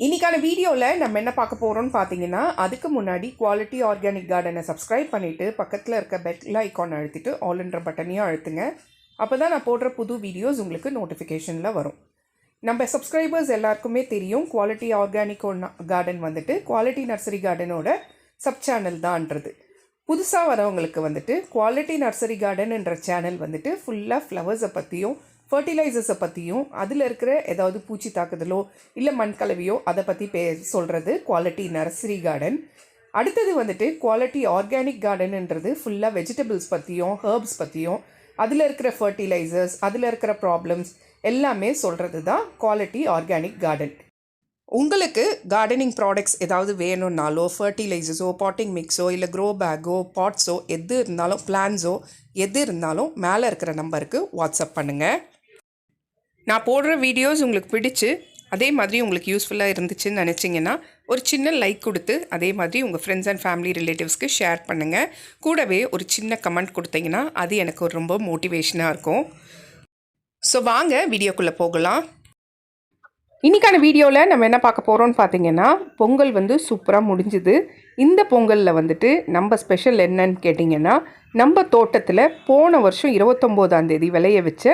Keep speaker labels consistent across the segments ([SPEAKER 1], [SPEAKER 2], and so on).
[SPEAKER 1] இன்றைக்கான வீடியோவில் நம்ம என்ன பார்க்க போகிறோம்னு பார்த்தீங்கன்னா, அதுக்கு முன்னாடி குவாலிட்டி ஆர்கானிக் கார்டனை சப்ஸ்கிரைப் பண்ணிவிட்டு பக்கத்தில் இருக்க பெல் ஐக்கான் அழுத்திட்டு ஆல்ன்ற பட்டனையும் அழுத்துங்க. அப்போ தான் நான் போடுற புது வீடியோஸ் உங்களுக்கு நோட்டிஃபிகேஷனில் வரும். நம்ம சப்ஸ்கிரைபர்ஸ் எல்லாருக்குமே தெரியும், குவாலிட்டி ஆர்கானிக் கார்டன் வந்துட்டு குவாலிட்டி நர்சரி கார்டனோட சப் சேனல் தான்ன்றது. புதுசாக வரவங்களுக்கு வந்துட்டு குவாலிட்டி நர்சரி கார்டன் என்ற சேனல் வந்துட்டு ஃபுல்லாக ஃப்ளவர்ஸை பற்றியும் ஃபர்டிலைசர்ஸை பற்றியும் அதில் இருக்கிற ஏதாவது பூச்சி தாக்குதலோ இல்லை மண்கலவையோ அதை பற்றி சொல்கிறது குவாலிட்டி நர்சரி கார்டன். அடுத்தது வந்துட்டு குவாலிட்டி ஆர்கானிக் கார்டன்ன்றது ஃபுல்லாக வெஜிடபிள்ஸ் பற்றியும் ஹர்ப்ஸ் பற்றியும் அதில் இருக்கிற ஃபர்டிலைசர்ஸ் அதில் இருக்கிற ப்ராப்ளம்ஸ் எல்லாமே சொல்கிறது தான் குவாலிட்டி ஆர்கானிக் கார்டன். உங்களுக்கு கார்டனிங் ப்ராடக்ட்ஸ் ஏதாவது வேணும்னாலோ ஃபர்டிலைசர்ஸோ பாட்டிங் மிக்ஸோ இல்லை க்ரோ பேக்கோ பாட்ஸோ எது இருந்தாலும் பிளான்ஸோ எது இருந்தாலும் மேலே இருக்கிற நம்பருக்கு வாட்ஸ்அப் பண்ணுங்கள். நான் போடுற வீடியோஸ் உங்களுக்கு பிடிச்சு அதே மாதிரி உங்களுக்கு யூஸ்ஃபுல்லாக இருந்துச்சுன்னு நினச்சிங்கன்னா ஒரு சின்ன லைக் கொடுத்து அதே மாதிரி உங்கள் ஃப்ரெண்ட்ஸ் அண்ட் ஃபேமிலி ரிலேட்டிவ்ஸ்க்கு ஷேர் பண்ணுங்கள். கூடவே ஒரு சின்ன கமெண்ட் கொடுத்தீங்கன்னா அது எனக்கு ஒரு ரொம்ப மோட்டிவேஷனாக இருக்கும். ஸோ வாங்க வீடியோக்குள்ளே போகலாம். இன்றைக்கான வீடியோவில் நம்ம என்ன பார்க்க போகிறோம்னு பார்த்தீங்கன்னா, பொங்கல் வந்து சூப்பராக முடிஞ்சுது. இந்த பொங்கலில் வந்துட்டு நம்ம ஸ்பெஷல் என்னன்னு கேட்டிங்கன்னா, நம்ம தோட்டத்தில் போன வருஷம் 29ஆம் தேதி விளைய வச்ச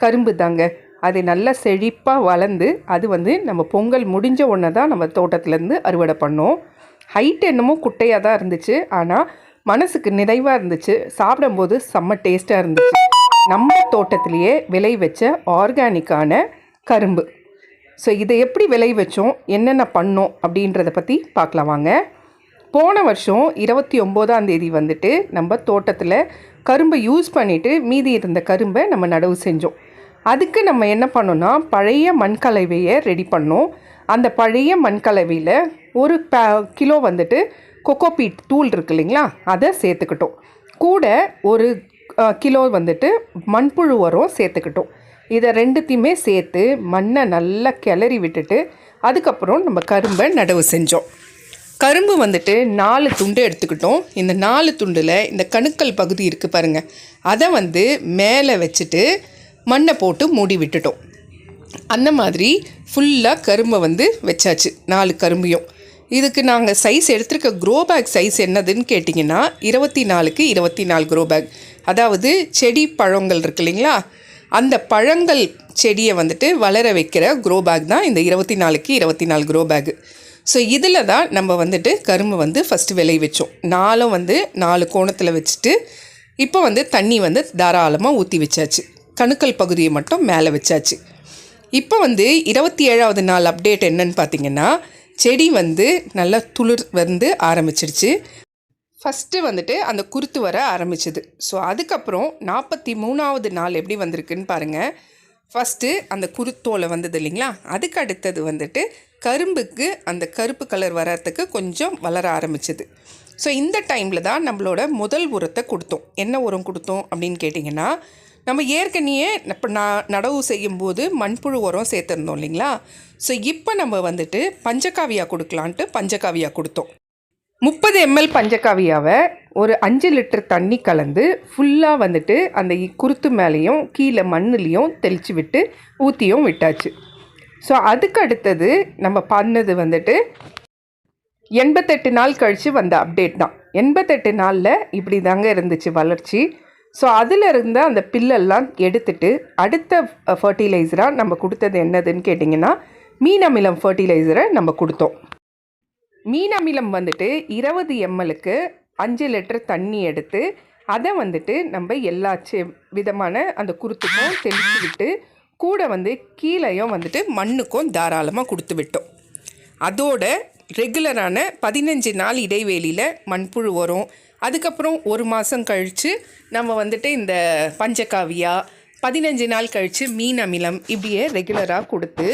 [SPEAKER 1] கரும்பு தாங்க. அது நல்லா செழிப்பாக வளர்ந்து அது வந்து நம்ம பொங்கல் முடிஞ்ச உடனே தான் நம்ம தோட்டத்துலேருந்து அறுவடை பண்ணோம். ஹைட் என்னமோ குட்டையாக தான் இருந்துச்சு, ஆனால் மனசுக்கு நிறைவாக இருந்துச்சு. சாப்பிடும்போது செம்ம டேஸ்ட்டாக இருந்துச்சு. நம்ம தோட்டத்திலேயே விளை வச்ச ஆர்கானிக்கான கரும்பு. ஸோ இதை எப்படி விளை வச்சோம், என்னென்ன பண்ணோம் அப்படின்றத பற்றி பார்க்கலாம் வாங்க. போன வருஷம் 29ஆம் தேதி வந்துட்டு நம்ம தோட்டத்தில் கரும்பை யூஸ் பண்ணிவிட்டு மீதி இருந்த கரும்பை நம்ம நடவு செஞ்சோம். அதுக்கு நம்ம என்ன பண்ணோன்னா, பழைய மண்கலவையை ரெடி பண்ணோம். அந்த பழைய மண்கலவையில் ஒரு கிலோ வந்துட்டு கொக்கோபீட் தூள் இருக்கு இல்லைங்களா, அதை சேர்த்துக்கிட்டோம். கூட ஒரு கிலோ வந்துட்டு மண்புழு உரம் சேர்த்துக்கிட்டோம். இதை ரெண்டுத்தையுமே சேர்த்து மண்ணை நல்லா கிளறி விட்டுட்டு அதுக்கப்புறம் நம்ம கரும்பை நடவு செஞ்சோம். கரும்பு வந்துட்டு 4 துண்டு எடுத்துக்கிட்டோம். இந்த 4 துண்டில் இந்த கணுக்கள் பகுதி இருக்குது பாருங்கள், அதை வந்து மேலே வச்சுட்டு மண்ணை போட்டு மூடி விட்டுட்டோம். அந்த மாதிரி ஃபுல்லாக கரும்பை வந்து வச்சாச்சு, 4 கரும்பையும். இதுக்கு நாங்கள் சைஸ் எடுத்துருக்க க்ரோ பேக் சைஸ் என்னதுன்னு கேட்டிங்கன்னா 24க்கு 24 க்ரோ பேக். அதாவது செடி பழங்கள் இருக்கு இல்லைங்களா, அந்த பழங்கள் செடியை வந்துட்டு வளர வைக்கிற க்ரோ பேக் தான் இந்த 24க்கு 24 க்ரோ பேக்கு. ஸோ இதில் தான் நம்ம வந்துட்டு கரும்பு வந்து ஃபஸ்ட்டு விளை வச்சோம். 4ம் வந்து 4 கோணத்தில் வச்சுட்டு இப்போ வந்து தண்ணி வந்து தாராளமாக ஊற்றி வச்சாச்சு. கணுக்கள் பகுதியை மட்டும் மேலே வச்சாச்சு. இப்போ வந்து 27ஆவது நாள் அப்டேட் என்னன்னு பார்த்தீங்கன்னா, செடி வந்து நல்லா துளிர் வந்து ஆரம்பிச்சிடுச்சு. ஃபஸ்ட்டு வந்துட்டு அந்த குருத்து வர ஆரம்பிச்சிது. ஸோ அதுக்கப்புறம் 43ஆவது நாள் எப்படி வந்திருக்குன்னு பாருங்கள். ஃபஸ்ட்டு அந்த குருத்தோலை வந்தது இல்லைங்களா, அதுக்கு அடுத்தது வந்துட்டு கரும்புக்கு அந்த கருப்பு கலர் வர்றதுக்கு கொஞ்சம் வளர ஆரம்பிச்சிது. ஸோ இந்த டைமில் தான் நம்மளோட முதல் உரத்தை கொடுத்தோம். என்ன உரம் கொடுத்தோம் அப்படின்னு கேட்டிங்கன்னா, நம்ம ஏற்கனவே இப்போ நடவு செய்யும்போது மண்புழு உரம் சேர்த்துருந்தோம் இல்லைங்களா. ஸோ இப்போ நம்ம வந்துட்டு பஞ்சகாவியா கொடுக்கலான்ட்டு பஞ்சகாவியா கொடுத்தோம். 30 ml பஞ்சகாவியாவை ஒரு 5 லிட்டர் தண்ணி கலந்து ஃபுல்லாக வந்துட்டு அந்த குருத்து மேலேயும் கீழே மண்ணுலேயும் தெளித்து விட்டு ஊற்றியும் விட்டாச்சு. ஸோ அதுக்கு அடுத்தது நம்ம பண்ணது வந்துட்டு 88 நாள் கழித்து வந்த அப்டேட் தான். 88 நாளில் இப்படி தாங்க இருந்துச்சு வளர்ச்சி. ஸோ அதில் இருந்த அந்த பில்லெல்லாம் எடுத்துட்டு அடுத்த ஃபர்டிலைசராக நம்ம கொடுத்தது என்னதுன்னு கேட்டிங்கன்னா, மீன் அமிலம் ஃபர்டிலைசரை நம்ம கொடுத்தோம். மீன் அமிலம் வந்துட்டு 20 mlக்கு 5 லிட்டர் தண்ணி எடுத்து அதை வந்துட்டு நம்ம எல்லா விதமான அந்த குருத்துக்கும் தெளித்து விட்டு கூட வந்து கீழையும் வந்துட்டு மண்ணுக்கும் தாராளமாக கொடுத்து விட்டோம். அதோட ரெகுலரான 15 நாள் இடைவேளியில் மண்புழு வரும். அதுக்கப்புறம் 1 மாதம் கழித்து நம்ம வந்துட்டு இந்த பஞ்சகாவியா, 15 நாள் கழித்து மீன் அமிலம் இப்படியே ரெகுலராக கொடுத்து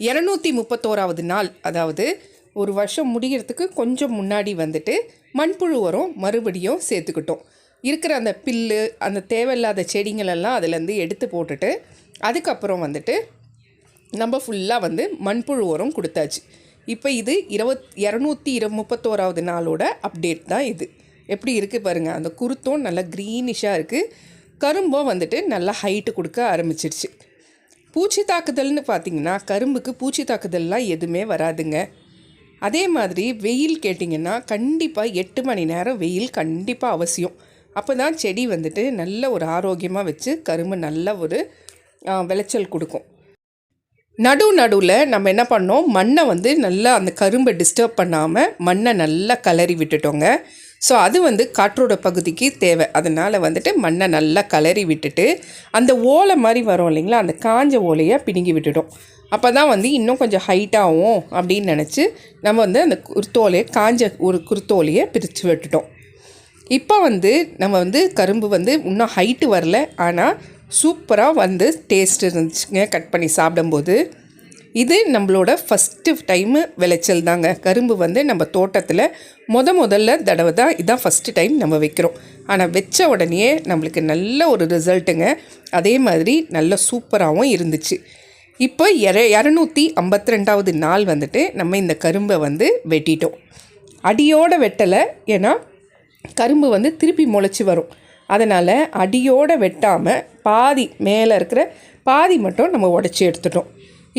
[SPEAKER 1] 231ஆவது நாள், அதாவது ஒரு வருஷம் முடிகிறதுக்கு கொஞ்சம் முன்னாடி வந்துட்டு மண்புழு உரம் மறுபடியும் சேர்த்துக்கிட்டோம். இருக்கிற அந்த பில்லு அந்த தேவையில்லாத செடிங்களெல்லாம் அதிலேருந்து எடுத்து போட்டுட்டு அதுக்கப்புறம் வந்துட்டு நம்ம ஃபுல்லாக வந்து மண்புழு உரம் கொடுத்தாச்சு. இப்போ இது 231ஆவது நாளோட அப்டேட் தான் இது. எப்படி இருக்குது பாருங்கள், அந்த குருத்தும் நல்லா க்ரீனிஷாக இருக்குது, கரும்பும் வந்துட்டு நல்லா ஹைட்டு கொடுக்க ஆரம்பிச்சிருச்சு. பூச்சி தாக்குதல்னு பார்த்திங்கன்னா கரும்புக்கு பூச்சி தாக்குதல்லாம் எதுவுமே வராதுங்க. அதே மாதிரி வெயில் கேட்டிங்கன்னா கண்டிப்பாக 8 மணி நேரம் வெயில் கண்டிப்பாக அவசியம். அப்போ தான் செடி வந்துட்டு நல்ல ஒரு ஆரோக்கியமாக வச்சு கரும்பு நல்ல ஒரு விளைச்சல் கொடுக்கும். நடுவில் நம்ம என்ன பண்ணோம், மண்ணை வந்து நல்லா அந்த கரும்பை டிஸ்டர்ப் பண்ணாமல் மண்ணை நல்லா கலரி விட்டுட்டோங்க. ஸோ அது வந்து காற்றோட பகுதிக்கு தேவை. அதனால் வந்துட்டு மண்ணை நல்லா கலரி விட்டுட்டு அந்த ஓலை மாதிரி வரும் இல்லைங்களா, அந்த காஞ்ச ஓலையை பிடுங்கி விட்டுட்டோம். அப்போ தான் வந்து இன்னும் கொஞ்சம் ஹைட்டாகும் அப்படின்னு நினச்சி நம்ம வந்து அந்த குருத்தோலையை காஞ்ச ஒரு குருத்தோலையை பிரித்து விட்டுட்டோம். இப்போ வந்து நம்ம வந்து கரும்பு வந்து இன்னும் ஹைட்டு வரல, ஆனால் சூப்பராக வந்து டேஸ்ட் இருந்துச்சுங்க கட் பண்ணி சாப்பிடும்போது. இது நம்மளோட ஃபஸ்ட்டு டைமு விளைச்சல் தாங்க. கரும்பு வந்து நம்ம தோட்டத்தில் முதல்ல தடவை தான் இதான் ஃபஸ்ட்டு டைம் நம்ம வைக்கிறோம். ஆனால் வச்ச உடனே நம்மளுக்கு நல்ல ஒரு ரிசல்ட்டுங்க. அதே மாதிரி நல்ல சூப்பராகவும் இருந்துச்சு. இப்போ 252வது நாள் வந்துட்டு நம்ம இந்த கரும்பை வந்து வெட்டிட்டோம். அடியோடு வெட்டலை, ஏன்னா கரும்பு வந்து திருப்பி முளைச்சி வரும். அதனால் அடியோடு வெட்டாமல் பாதி மேலே இருக்கிற பாதி மட்டும் நம்ம உடச்சி எடுத்துட்டோம்.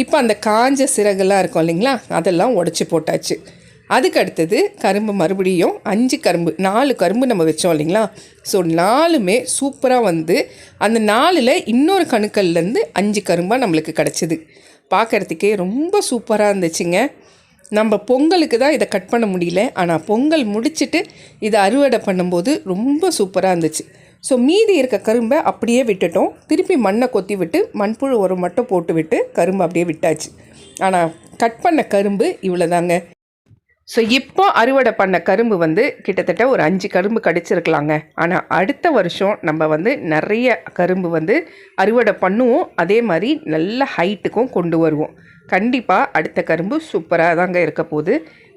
[SPEAKER 1] இப்போ அந்த காஞ்ச சிறகுலாம் இருக்கும் இல்லைங்களா, அதெல்லாம் உடச்சி போட்டாச்சு. அதுக்கு அடுத்தது கரும்பு மறுபடியும் 4 கரும்பு நம்ம வச்சோம் இல்லைங்களா. ஸோ 4மே சூப்பராக வந்து அந்த 4ல் இன்னொரு கணுக்கள்லேருந்து 5 கரும்பாக நம்மளுக்கு கிடச்சிது. பார்க்குறதுக்கே ரொம்ப சூப்பராக இருந்துச்சுங்க. நம்ம பொங்கலுக்கு தான் இதை கட் பண்ண முடியல, ஆனால் பொங்கல் முடிச்சுட்டு இதை அறுவடை பண்ணும்போது ரொம்ப சூப்பராக இருந்துச்சு. ஸோ மீதி இருக்க கரும்பை அப்படியே விட்டுட்டோம். திருப்பி மண்ணை கொத்தி விட்டு மண்புழு உரம் மட்டும் போட்டு விட்டு கரும்பு அப்படியே விட்டாச்சு. ஆனால் கட் பண்ண கரும்பு இவ்வளோ தாங்க. ஸோ இப்போ அறுவடை பண்ண கரும்பு வந்து கிட்டத்தட்ட ஒரு 5 கரும்பு கடிச்சிருக்கலாங்க. ஆனால் அடுத்த வருஷம் நம்ம வந்து நிறைய கரும்பு வந்து அறுவடை பண்ணுவோம். அதே மாதிரி நல்ல ஹைட்டுக்கும் கொண்டு வருவோம். கண்டிப்பாக அடுத்த கரும்பு சூப்பராக தாங்க இருக்க போகுது.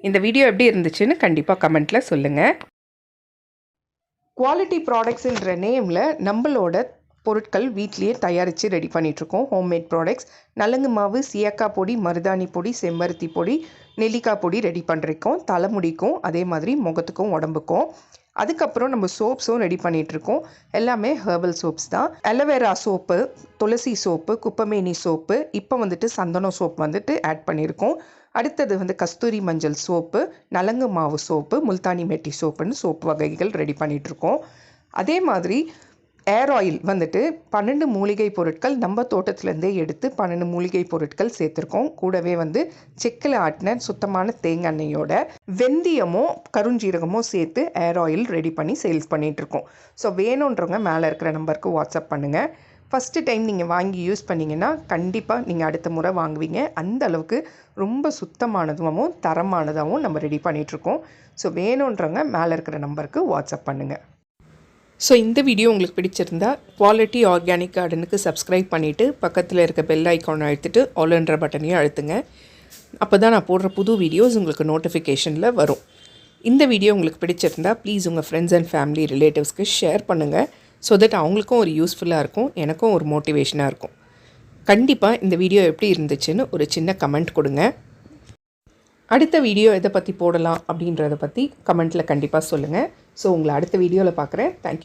[SPEAKER 1] இந்த வீடியோ எப்படி இருந்துச்சுன்னு கண்டிப்பாக கமெண்ட்டில் சொல்லுங்கள். குவாலிட்டி ப்ராடக்ட்ஸுன்ற நேமில் நம்மளோட பொருட்கள் வீட்லேயே தயாரித்து ரெடி பண்ணிகிட்ருக்கோம். ஹோம்மேட் ப்ராடக்ட்ஸ், நலங்கு மாவு, சீயக்காய் பொடி, மருதாணி பொடி, செம்பருத்தி பொடி, நெல்லிக்காய் பொடி ரெடி பண்ணிருக்கோம். தலைமுடிக்கும் அதே மாதிரி முகத்துக்கும் உடம்புக்கும். அதுக்கப்புறம் நம்ம சோப்ஸும் ரெடி பண்ணிகிட்ருக்கோம். எல்லாமே ஹெர்பல் சோப்ஸ் தான். அலோவேரா சோப்பு, துளசி சோப்பு, குப்பமேனி சோப்பு, இப்போ வந்துட்டு சந்தனம் சோப் வந்துட்டு ஆட் பண்ணியிருக்கோம். அடுத்தது வந்து கஸ்தூரி மஞ்சள் சோப்பு, நலங்கு மாவு சோப்பு, முல்தானி மெட்டி சோப்புன்னு சோப்பு வகைகள் ரெடி பண்ணிகிட்ருக்கோம். அதே மாதிரி ஏர் ஆயில் வந்துட்டு 12 மூலிகை பொருட்கள் நம்ம தோட்டத்துலேருந்தே எடுத்து 12 மூலிகை பொருட்கள் சேர்த்துருக்கோம். கூடவே வந்து செக்கில் ஆட்டின சுத்தமான தேங்காய் எண்ணெயோட வெந்தயமும் கருஞ்சீரகமும் சேர்த்து ஏர் ஆயில் ரெடி பண்ணி சேல்ஸ் பண்ணிகிட்ருக்கோம். ஸோ வேணுன்றவங்க மேலே இருக்கிற நம்பருக்கு வாட்ஸ்அப் பண்ணுங்கள். ஃபஸ்ட்டு டைம் நீங்கள் வாங்கி யூஸ் பண்ணிங்கன்னா கண்டிப்பாக நீங்கள் அடுத்த முறை வாங்குவீங்க. அந்த அளவுக்கு ரொம்ப சுத்தமானதாகவும் தரமானதாகவும் நம்ம ரெடி பண்ணிகிட்ருக்கோம். ஸோ வேணுன்றவங்க மேலே இருக்கிற நம்பருக்கு வாட்ஸ்அப் பண்ணுங்கள். ஸோ இந்த வீடியோ உங்களுக்கு பிடிச்சிருந்தா குவாலிட்டி ஆர்கானிக் கார்டனுக்கு சப்ஸ்கிரைப் பண்ணிவிட்டு பக்கத்தில் இருக்க பெல் ஐக்கானை அழுத்திட்டு ஆல்ன்ற பட்டனையும் அழுத்துங்க. அப்போ தான் நான் போடுற புது வீடியோஸ் உங்களுக்கு நோட்டிஃபிகேஷனில் வரும். இந்த வீடியோ உங்களுக்கு பிடிச்சிருந்தா ப்ளீஸ் உங்கள் ஃப்ரெண்ட்ஸ் அண்ட் ஃபேமிலி ரிலேட்டிவ்ஸ்க்கு ஷேர் பண்ணுங்கள். ஸோ தட் அவங்களுக்கும் ஒரு யூஸ்ஃபுல்லாக இருக்கும், எனக்கும் ஒரு மோட்டிவேஷனாக இருக்கும். கண்டிப்பாக இந்த வீடியோ எப்படி இருந்துச்சுன்னு ஒரு சின்ன கமெண்ட் கொடுங்க. அடுத்த வீடியோ எதை பற்றி போடலாம் அப்படின்றத பற்றி கமெண்ட்டில் கண்டிப்பாக சொல்லுங்கள். ஸோ உங்களை அடுத்த வீடியோவில் பார்க்குறேன். தேங்க்யூ.